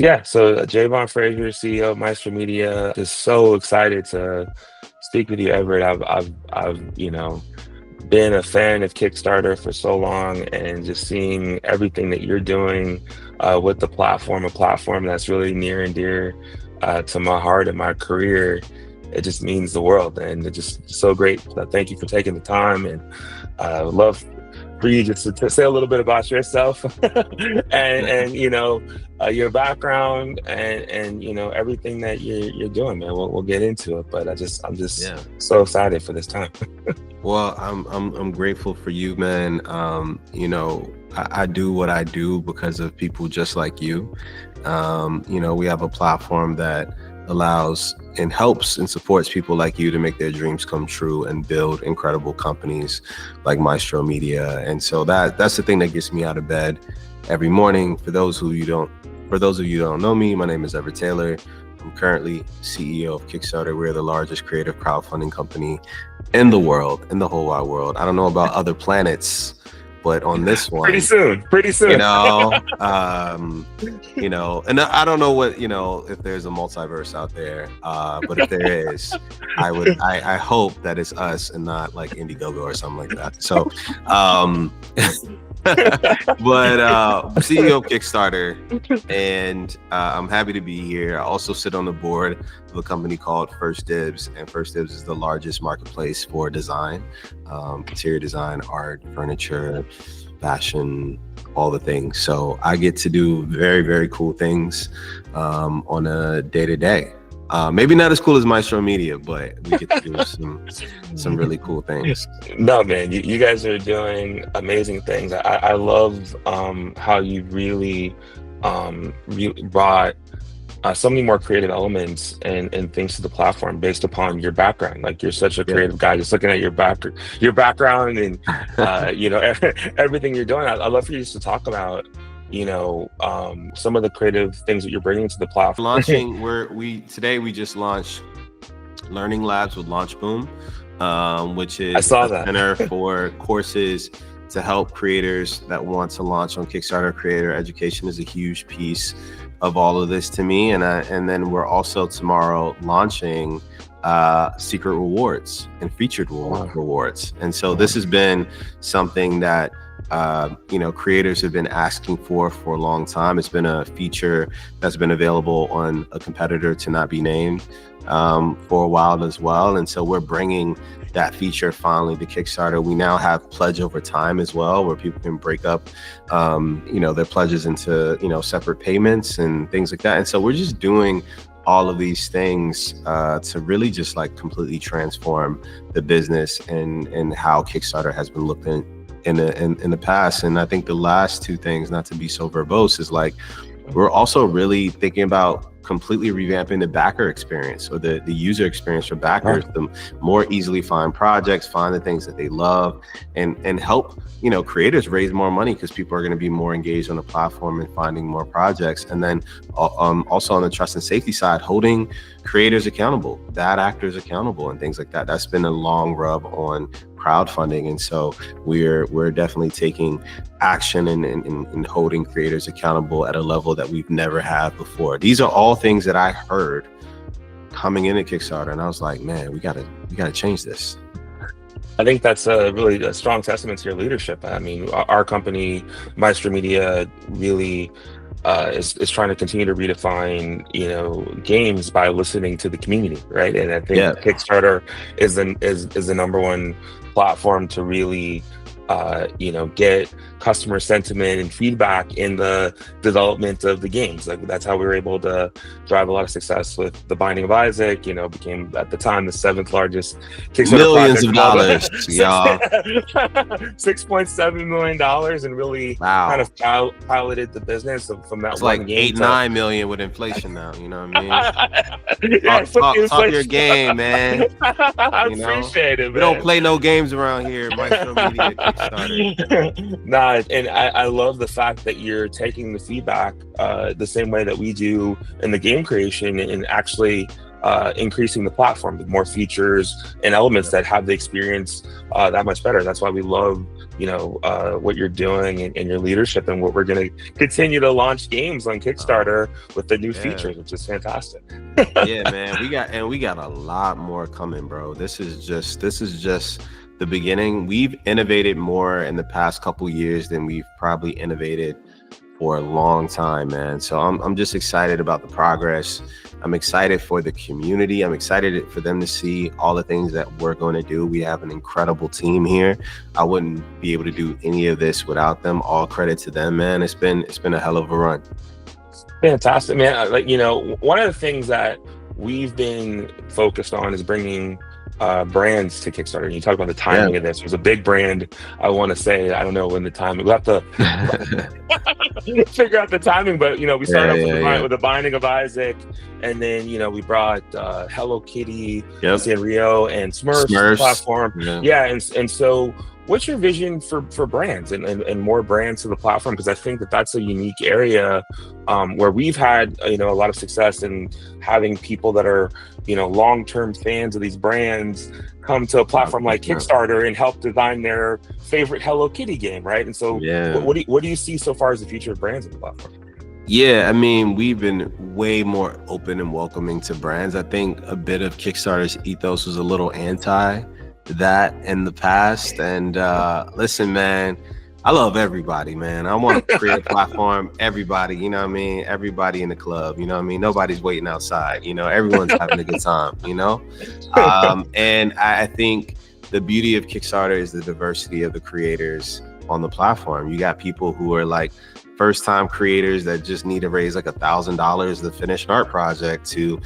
Yeah, so Javon Frazier, CEO of Maestro Media, just so excited to speak with you, Everett. I've been a fan of Kickstarter for so long, and just seeing everything that you're doing with the platform, a platform that's really near and dear to my heart and my career, it just means the world, and it's just so great. Thank you for taking the time, and would love for you just to say a little bit about yourself and your background and everything that you're doing, man. We'll get into it, but I'm just Yeah. so excited for this time. Well, I'm grateful for you, man. I do what I do because of people just like you. We have a platform that allows and helps and supports people like you to make their dreams come true and build incredible companies like Maestro Media. And so that's the thing that gets me out of bed every morning. For those of you who don't know me, my name is Everette Taylor. I'm currently CEO of Kickstarter. We're the largest creative crowdfunding company in the world, in the whole wide world. I don't know about other planets, but on this one, Pretty soon. and I don't know what, if there's a multiverse out there, but if there is, I hope that it's us and not like Indiegogo or something like that. So, but CEO of Kickstarter, and I'm happy to be here. I also sit on the board of a company called First Dibs, and First Dibs is the largest marketplace for design, interior design, art, furniture, fashion, all the things. So I get to do very, very cool things on a day-to-day. Maybe not as cool as Maestro Media, but we get to do some really cool things. No, man, you guys are doing amazing things. I love how you really brought so many more creative elements and things to the platform based upon your background. Like, you're such a creative guy. Just looking at your background and everything you're doing. I'd love for you just to talk about some of the creative things that you're bringing to the platform. Today we just launched Learning Labs with Launch Boom, which is I saw a that. center for courses to help creators that want to launch on Kickstarter. Creator education is a huge piece of all of this to me, and then we're also tomorrow launching secret rewards and featured rewards. And so this has been something that creators have been asking for a long time. It's been a feature that's been available on a competitor to not be named for a while as well. And so we're bringing that feature finally to Kickstarter. We now have pledge over time as well, where people can break up their pledges into separate payments and things like that. And so we're just doing all of these things to really just like completely transform the business and how Kickstarter has been looked in the past. And I think the last two things, not to be so verbose, is like we're also really thinking about completely revamping the backer experience, or the user experience for backers, to more easily find projects, find the things that they love, and help creators raise more money, because people are going to be more engaged on the platform and finding more projects. And then also on the trust and safety side, holding creators accountable, bad actors accountable, and things like that. That's been a long rub on crowdfunding. And so we're definitely taking action and holding creators accountable at a level that we've never had before. These are all things that I heard coming into Kickstarter, and I was like, man, we gotta change this. I think that's really a strong testament to your leadership. I mean, our company, Maestro Media, really is trying to continue to redefine, games by listening to the community, right? And I think Kickstarter is the number one platform to really get customer sentiment and feedback in the development of the games. Like, that's how we were able to drive a lot of success with The Binding of Isaac. Became at the time the 7th largest Kickstarter millions project. of dollars, y'all. $6.7 million, and really kind of piloted the business from that. It's one like game 8-9 million with inflation now. You know what I mean? Talk your game, man. I appreciate it, man. We don't play no games around here. Maestro Media, Kickstarter. Nah, and I love the fact that you're taking the feedback the same way that we do in the game creation, and actually increasing the platform with more features and elements that have the experience that much better. That's why we love, what you're doing and your leadership, and what we're going to continue to launch games on Kickstarter with the new Yeah. features, which is fantastic. Yeah, man. We got a lot more coming, bro. This is just the beginning. We've innovated more in the past couple years than we've probably innovated for a long time, man. So I'm just excited about the progress. I'm excited for the community. I'm excited for them to see all the things that we're going to do. We have an incredible team here. I wouldn't be able to do any of this without them. All credit to them, man. It's been a hell of a run. Fantastic, man. One of the things that we've been focused on is bringing brands to Kickstarter. And you talk about the timing of this. There's a big brand. I want to say, I don't know when the timing. We'll have to figure out the timing. But we started with the Binding of Isaac, and then we brought Hello Kitty, Sanrio, and Smurfs platform. And so. What's your vision for brands and more brands to the platform? Because I think that's a unique area where we've had a lot of success in having people that are long-term fans of these brands come to a platform like Kickstarter and help design their favorite Hello Kitty game, right? And so, what do you see so far as the future of brands on the platform? Yeah, I mean, we've been way more open and welcoming to brands. I think a bit of Kickstarter's ethos was a little anti that in the past. And listen, man, I love everybody, man. I want to create a platform, everybody, you know what I mean? Everybody in the club, you know what I mean? Nobody's waiting outside, everyone's having a good time, and I think the beauty of Kickstarter is the diversity of the creators on the platform. You got people who are like first-time creators that just need to raise like $1,000 to finish an art project, to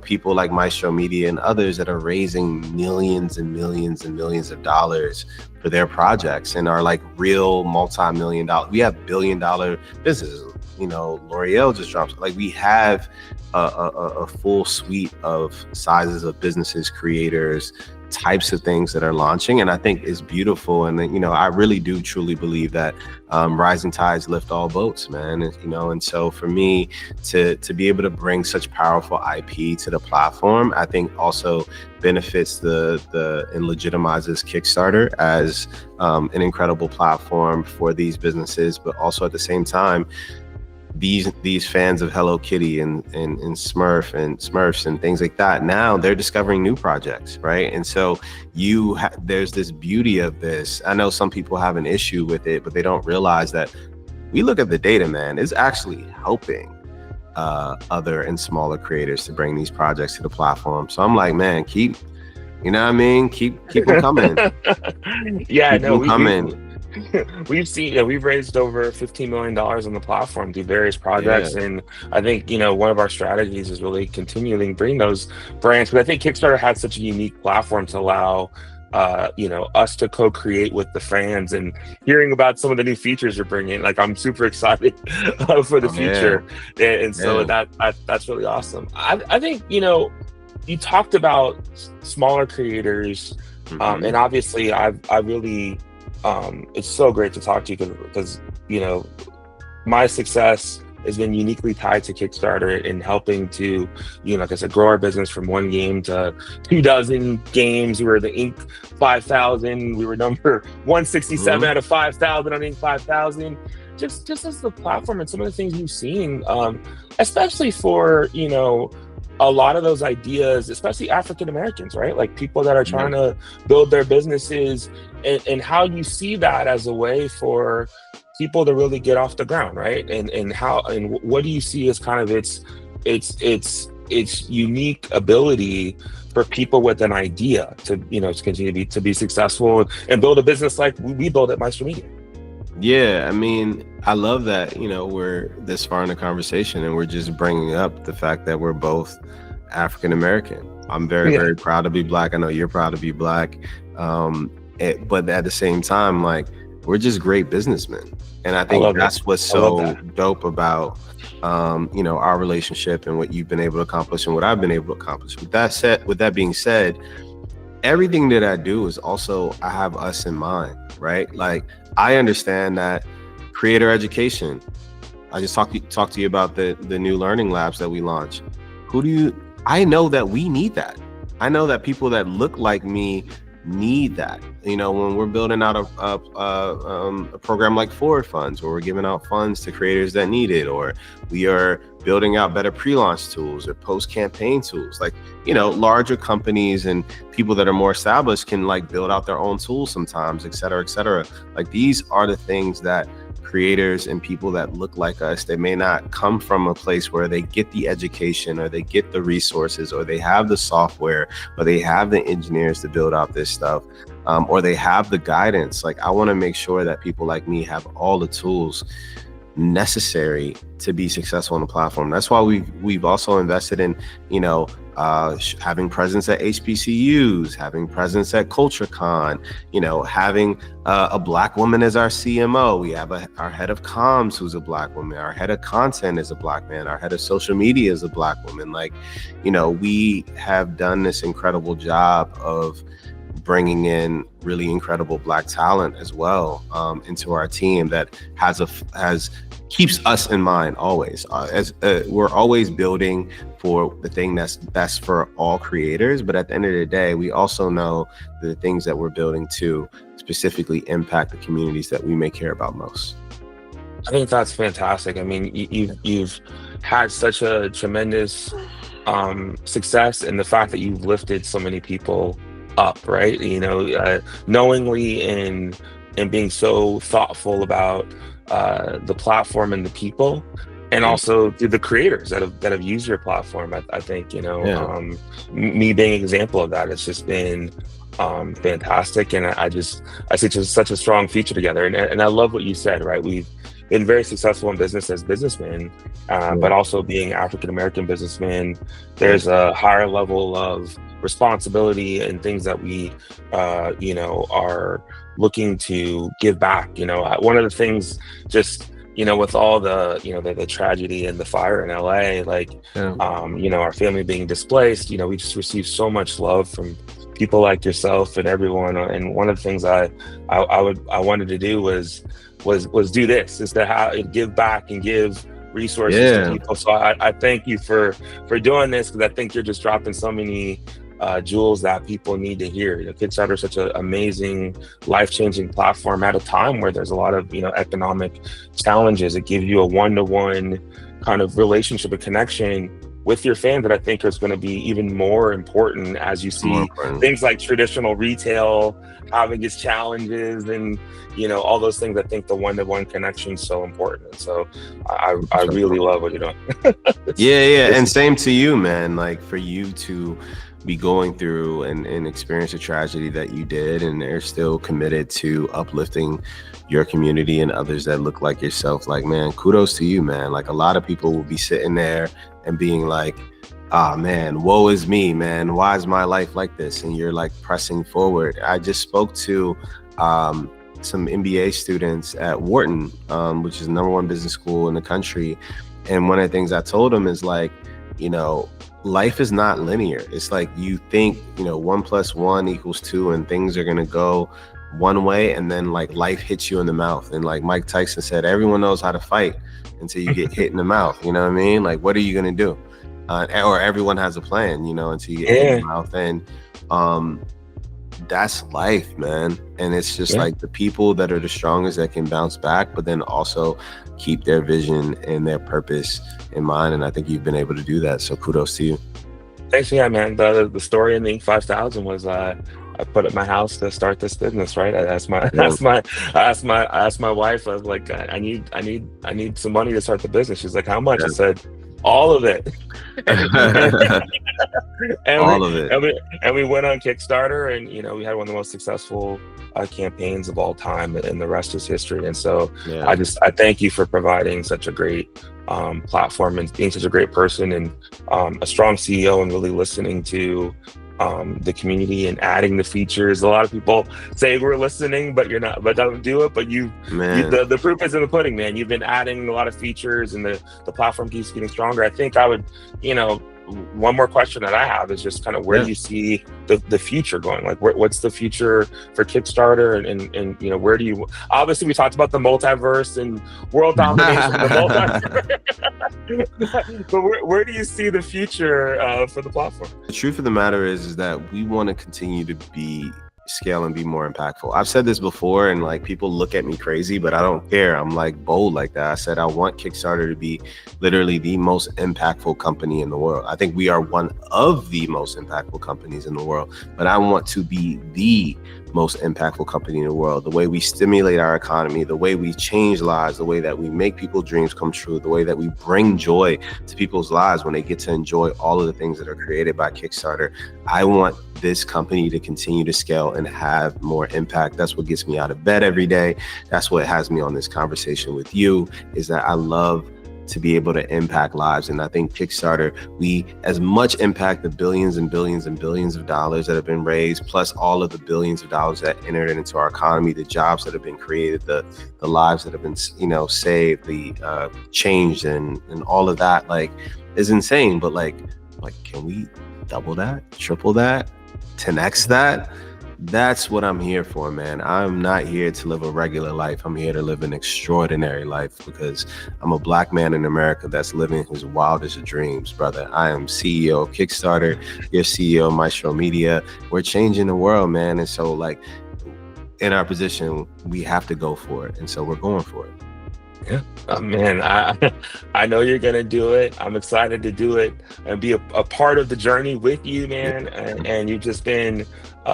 people like Maestro Media and others that are raising millions and millions and millions of dollars for their projects and are like real multi-million dollar. We have billion-dollar businesses. L'Oreal just dropped. Like, we have a full suite of sizes of businesses, creators, types of things that are launching, and I think it's beautiful. And then, I really do truly believe that rising tides lift all boats, man. And so for me to be able to bring such powerful IP to the platform, I think also benefits and legitimizes Kickstarter as an incredible platform for these businesses, but also at the same time, these fans of Hello Kitty and Smurfs and things like that, now they're discovering new projects, right? And so there's this beauty of this. I know some people have an issue with it, but they don't realize that we look at the data, man, it's actually helping other and smaller creators to bring these projects to the platform. So I'm like, man, keep them coming. Keep them coming. We've raised over $15 million on the platform through various projects, and I think one of our strategies is really continuing to bring those brands, because I think Kickstarter had such a unique platform to allow us to co-create with the fans. And hearing about some of the new features you're bringing, like, I'm super excited for the future. And so that's really awesome. I think you talked about smaller creators, and obviously I really it's so great to talk to you, because my success has been uniquely tied to Kickstarter in helping to, like I said, grow our business from 1 game to 24 games. We were the Inc. 5000. We were number 167 out of 5,000 on Inc. 5000. Just as the platform and some of the things you've seen, especially for, a lot of those ideas, especially African Americans, right? Like, people that are trying to build their businesses, and how you see that as a way for people to really get off the ground, right? And what do you see as kind of its unique ability for people with an idea to to continue to be successful and build a business like we build at Maestro Media? Yeah, I mean, I love that, we're this far in the conversation and we're just bringing up the fact that we're both African American. I'm very, very proud to be Black. I know you're proud to be Black. But at the same time, like, we're just great businessmen. And I think that's what's so dope about, our relationship and what you've been able to accomplish and what I've been able to accomplish. With that being said, everything that I do is also, I have us in mind, right? Like, I understand that creator education. I just talked to you about the new learning labs that we launched. Who do I know that we need that. I know that people that look like me need that. When we're building out a program like Forward Funds, where we're giving out funds to creators that need it, or we are building out better pre-launch tools or post-campaign tools, like, larger companies and people that are more established can like build out their own tools sometimes, et cetera, et cetera. Like, these are the things that creators and people that look like us, they may not come from a place where they get the education or they get the resources or they have the software or they have the engineers to build out this stuff, or they have the guidance. Like, I want to make sure that people like me have all the tools necessary to be successful on the platform. That's why we've also invested in, having presence at HBCUs, having presence at CultureCon, having a Black woman as our CMO. We have our head of comms who's a Black woman. Our head of content is a Black man. Our head of social media is a Black woman. Like, we have done this incredible job of bringing in really incredible Black talent as well, into our team that keeps us in mind always. We're always building for the thing that's best for all creators, but at the end of the day, we also know the things that we're building to specifically impact the communities that we may care about most. I think that's fantastic. I mean, you've had such a tremendous success in the fact that you've lifted so many people up, right? Knowingly and being so thoughtful about the platform and the people, and also the creators that have used your platform. I think me being an example of that, it's just been fantastic, and I see just such a strong future together. And I love what you said, right? We've been very successful in business as businessmen, but also being African American businessmen, there's a higher level of responsibility and things that we are looking to give back. One of the things, just with all the tragedy and the fire in LA, like our family being displaced, we just received so much love from people like yourself and everyone. And one of the things I wanted to do was do this, is to give back and give resources to people. So I thank you for doing this, because I think you're just dropping so many jewels that people need to hear. Kickstarter is such an amazing, life-changing platform at a time where there's a lot of economic challenges. It gives you a one-to-one kind of relationship, a connection with your fans that I think is going to be even more important as you see things like traditional retail having its challenges, and all those things. I think the one-to-one connection is so important. So I really love what you're doing. And same to you, man. Like, for you to be going through and experience a tragedy that you did, and they're still committed to uplifting your community and others that look like yourself. Like, man, kudos to you, man. Like, a lot of people will be sitting there and being like, man, woe is me, man. Why is my life like this? And you're like pressing forward. I just spoke to some MBA students at Wharton, which is the #1 business school in the country. And one of the things I told them is like, life is not linear. It's like, you think, 1 + 1 = 2, and things are going to go one way, and then like life hits you in the mouth. And like Mike Tyson said, everyone knows how to fight until you get hit in the mouth. You know what I mean? Like, what are you going to do? Or everyone has a plan, until you get hit in the mouth. And that's life, man. And it's just like the people that are the strongest that can bounce back, but then also keep their vision and their purpose in mind. And I think you've been able to do that. So kudos to you. Thanks. Yeah, man. The story in the Inc. 5000 was I put up my house to start this business, right? I asked my wife. I was like, I need some money to start the business. She's like, how much? I said, all of it. And we went on Kickstarter, and we had one of the most successful campaigns of all time, and the rest is history. And so I thank you for providing such a great platform, and being such a great person, and a strong CEO, and really listening to the community and adding the features. A lot of people say we're listening, but you're not, but don't do it. But the proof is in the pudding, man. You've been adding a lot of features, and the platform keeps getting stronger. I think I would, one more question that I have is just kind of where Yeah. do you see the future going? Like, what's the future for Kickstarter, and you know, where do you? Obviously, we talked about the multiverse and world domination of the multiverse, but where do you see the future for the platform? The truth of the matter is that we want to continue to be scale and be more impactful. I've said this before, and like people look at me crazy, but I don't care. I'm like bold like that. I said I want Kickstarter to be literally the most impactful company in the world. I think we are one of the most impactful companies in the world, but I want to be the most impactful company in the world. The way we stimulate our economy, the way we change lives, the way that we make people's dreams come true, the way that we bring joy to people's lives when they get to enjoy all of the things that are created by Kickstarter. I want this company to continue to scale and have more impact. That's what gets me out of bed every day. That's what has me on this conversation with you, is that I love to be able to impact lives. And I think Kickstarter, we as much impact the billions and billions and billions of dollars that have been raised, plus all of the billions of dollars that entered into our economy, the jobs that have been created, the lives that have been, you know, saved, the changed, and all of that, like, is insane. But like, can we double that, triple that, 10x that? That's what I'm here for, man. I'm not here to live a regular life. I'm here to live an extraordinary life, because I'm a Black man in America that's living his wildest dreams, brother. I am CEO of Kickstarter. You're CEO of Maestro Media. We're changing the world, man. And so, like, in our position, we have to go for it. And so we're going for it. Yeah, man, I know you're gonna do it. I'm excited to do it and be a part of the journey with you, man. And you've just been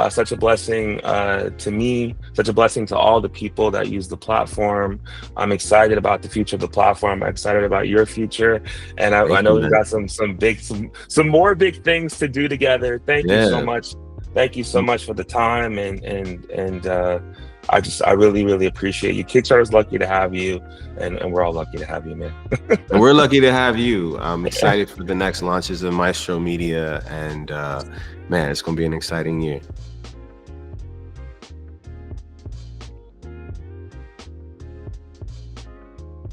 such a blessing to me, such a blessing to all the people that use the platform. I'm excited about the future of the platform. I'm excited about your future, and I know we've got some more big things to do together. Thank you so much. Thank you so much for the time, and I really, really appreciate you. Kickstarter's lucky to have you, and we're all lucky to have you, man. And we're lucky to have you. I'm excited for the next launches of Maestro Media, and man, it's going to be an exciting year.